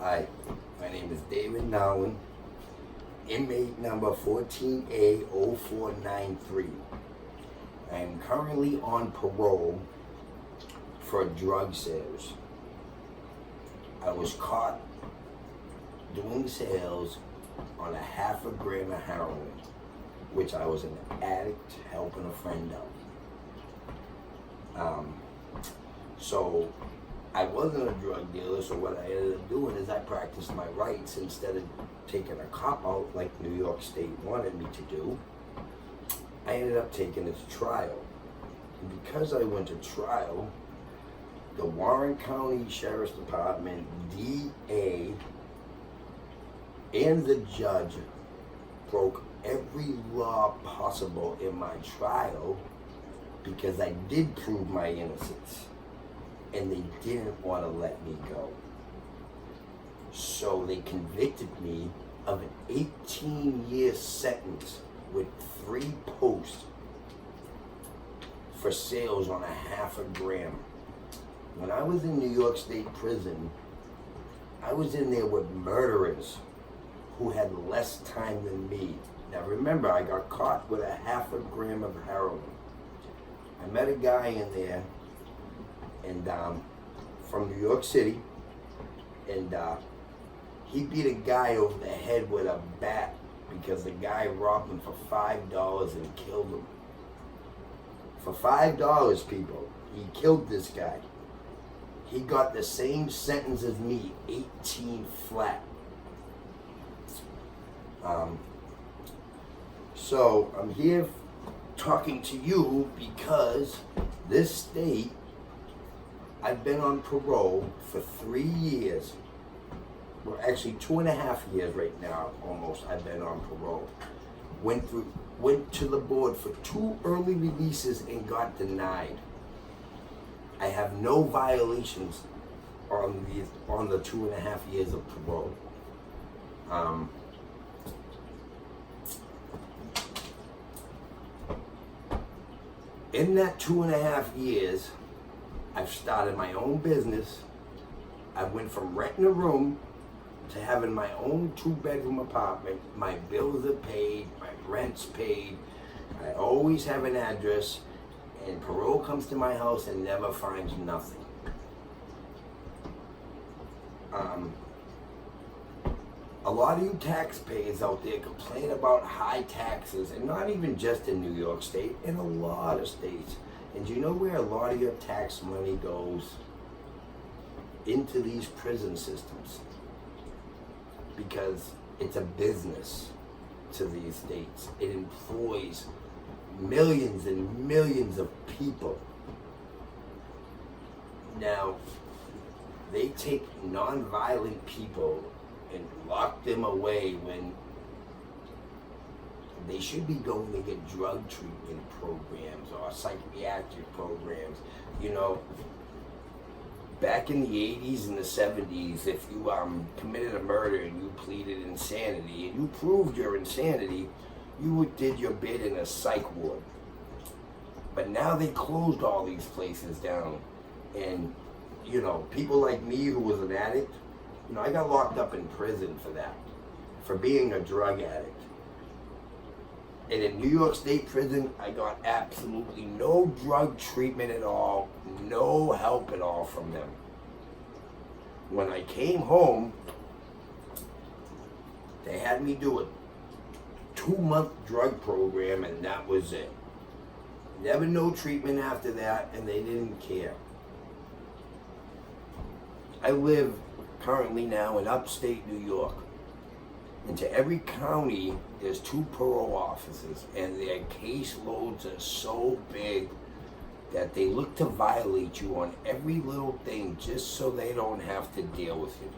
Hi, my name is David Nowen, inmate number 14A0493. I am currently on parole for drug sales. I was caught doing sales on 1/2 gram of heroin, which I was an addict helping a friend out. So I wasn't a drug dealer, so what I ended up doing is I practiced my rights. Instead of taking a cop out like New York State wanted me to do, I ended up taking it to trial. And because I went to trial, the Warren County Sheriff's Department, DA, and the judge broke every law possible in my trial because I did prove my innocence. And they didn't want to let me go. So they convicted me of an 18-year sentence with 3 posts for sales on 1/2 gram. When I was in New York State prison, I was in there with murderers who had less time than me. Now remember, I got caught with 1/2 gram of heroin. I met a guy in there and from New York City, and he beat a guy over the head with a bat because the guy robbed him for $5 and killed him. For $5, people, he killed this guy. He got the same sentence as me, 18 flat. So I'm here talking to you because this state, I've been on parole for 3 years. Well, actually 2.5 years right now, almost. I've been on parole. Went to the board for 2 early releases and got denied. I have no violations on the 2.5 years of parole. In that 2.5 years, I've started my own business. I went from renting a room to having my own 2-bedroom apartment. My bills are paid, my rent's paid. I always have an address, and parole comes to my house and never finds nothing. A lot of you taxpayers out there complain about high taxes, and not even just in New York State, in a lot of states. And do you know where a lot of your tax money goes? Into these prison systems. Because it's a business to these states. It employs millions and millions of people. Now, they take non-violent people and lock them away when they should be going to get drug treatment programs or psychiatric programs. You know, back in the 80s and the 70s, if you committed a murder and you pleaded insanity and you proved your insanity, you did your bid in a psych ward. But now they closed all these places down. And, you know, people like me who was an addict, you know, I got locked up in prison for that, for being a drug addict. And in New York State prison, I got absolutely no drug treatment at all, no help at all from them. When I came home, they had me do a 2-month drug program, and that was it. Never no treatment after that, and they didn't care. I live currently now in upstate New York. And to every county, there's 2 parole officers, and their caseloads are so big that they look to violate you on every little thing just so they don't have to deal with you.